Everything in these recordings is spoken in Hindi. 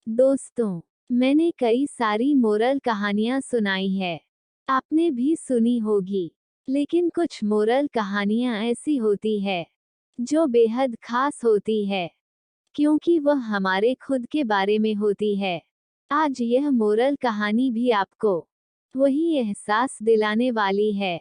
दोस्तों, मैंने कई सारी मोरल कहानियां सुनाई है। आपने भी सुनी होगी। लेकिन कुछ मोरल कहानियां ऐसी होती है जो बेहद खास होती है, क्योंकि वह हमारे खुद के बारे में होती है। आज यह मोरल कहानी भी आपको वही एहसास दिलाने वाली है,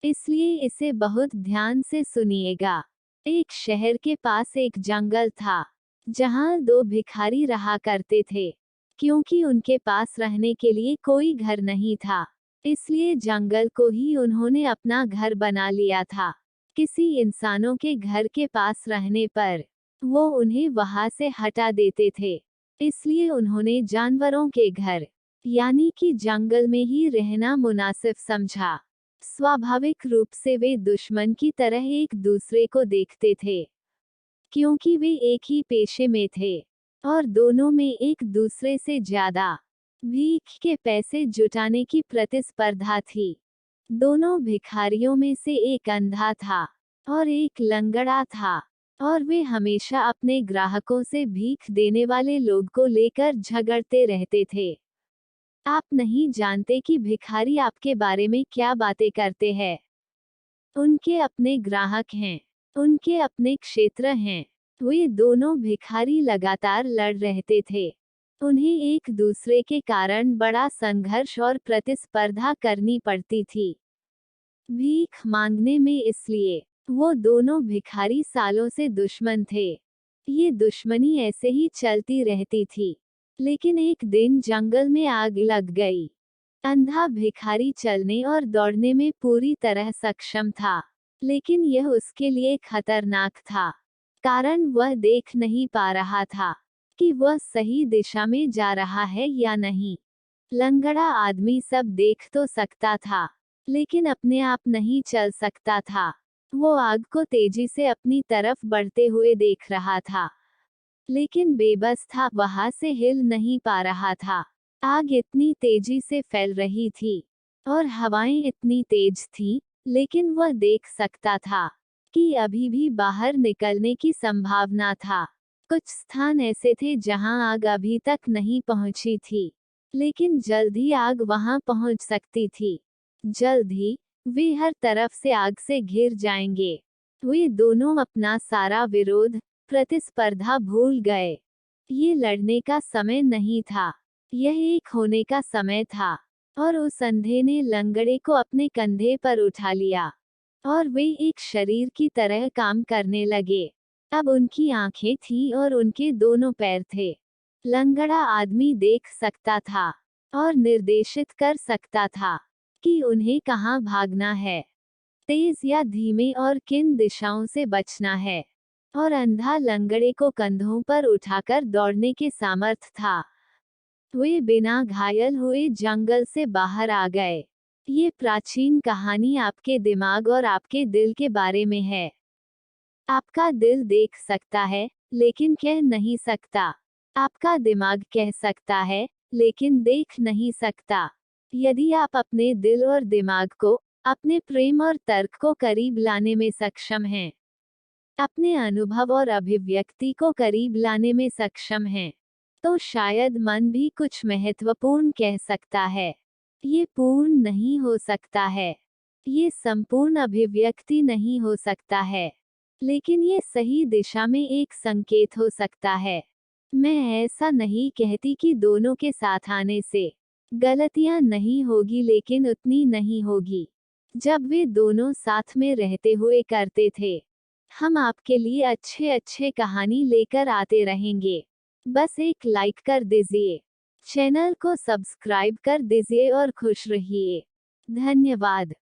इसलिए इसे बहुत ध्यान से सुनिएगा। एक शहर के पास एक जंगल था, जहां दो भिखारी रहा करते थे। क्योंकि उनके पास रहने के लिए कोई घर नहीं था, इसलिए जंगल को ही उन्होंने अपना घर बना लिया था। किसी इंसानों के घर के पास रहने पर वो उन्हें वहां से हटा देते थे, इसलिए उन्होंने जानवरों के घर यानी कि जंगल में ही रहना मुनासिब समझा। स्वाभाविक रूप से वे दुश्मन की तरह एक दूसरे को देखते थे, क्योंकि वे एक ही पेशे में थे और दोनों में एक दूसरे से ज्यादा भीख के पैसे जुटाने की प्रतिस्पर्धा थी। दोनों भिखारियों में से एक अंधा था और एक लंगड़ा था, और वे हमेशा अपने ग्राहकों से भीख देने वाले लोग को लेकर झगड़ते रहते थे। आप नहीं जानते कि भिखारी आपके बारे में क्या बातें करते हैं। उनके अपने ग्राहक हैं, उनके अपने क्षेत्र हैं। वे दोनों भिखारी लगातार लड़ रहते थे। उन्हें एक दूसरे के कारण बड़ा संघर्ष और प्रतिस्पर्धा करनी पड़ती थी भीख मांगने में, इसलिए वो दोनों भिखारी सालों से दुश्मन थे। ये दुश्मनी ऐसे ही चलती रहती थी, लेकिन एक दिन जंगल में आग लग गई। अंधा भिखारी चलने और दौड़ने में पूरी तरह सक्षम था, लेकिन यह उसके लिए खतरनाक था, कारण वह देख नहीं पा रहा था कि वह सही दिशा में जा रहा है या नहीं। लंगड़ा आदमी सब देख तो सकता था, लेकिन अपने आप नहीं चल सकता था। वो आग को तेजी से अपनी तरफ बढ़ते हुए देख रहा था, लेकिन बेबस था, वहां से हिल नहीं पा रहा था। आग इतनी तेजी से फैल रही थी और हवाएं इतनी तेज थीं, लेकिन वह देख सकता था कि अभी भी बाहर निकलने की संभावना था। कुछ स्थान ऐसे थे जहां आग अभी तक नहीं पहुंची थी, लेकिन जल्द ही आग वहां पहुंच सकती थी। जल्द ही वे हर तरफ से आग से घिर जाएंगे। वे दोनों अपना सारा विरोध, प्रतिस्पर्धा भूल गए। ये लड़ने का समय नहीं था, यह एक होने का समय था। और उस अंधे ने लंगड़े को अपने कंधे पर उठा लिया और वे एक शरीर की तरह काम करने लगे। अब उनकी आंखें थीं और उनके दोनों पैर थे। लंगड़ा आदमी देख सकता था और निर्देशित कर सकता था कि उन्हें कहाँ भागना है, तेज या धीमे, और किन दिशाओं से बचना है। और अंधा लंगड़े को कंधों पर उठाकर दौड़ने के सामर्थ था। वे बिना घायल हुए जंगल से बाहर आ गए। ये प्राचीन कहानी आपके दिमाग और आपके दिल के बारे में है। आपका दिल देख सकता है, लेकिन कह नहीं सकता। आपका दिमाग कह सकता है, लेकिन देख नहीं सकता। यदि आप अपने दिल और दिमाग को, अपने प्रेम और तर्क को करीब लाने में सक्षम हैं, अपने अनुभव और अभिव्यक्ति को करीब लाने में सक्षम हैं, तो शायद मन भी कुछ महत्वपूर्ण कह सकता है। ये पूर्ण नहीं हो सकता है, ये संपूर्ण अभिव्यक्ति नहीं हो सकता है, लेकिन ये सही दिशा में एक संकेत हो सकता है। मैं ऐसा नहीं कहती कि दोनों के साथ आने से गलतियां नहीं होगी, लेकिन उतनी नहीं होगी जब वे दोनों साथ में रहते हुए करते थे। हम आपके लिए अच्छे अच्छे कहानी लेकर आते रहेंगे। बस एक लाइक कर दीजिए, चैनल को सब्सक्राइब कर दीजिए और खुश रहिए। धन्यवाद।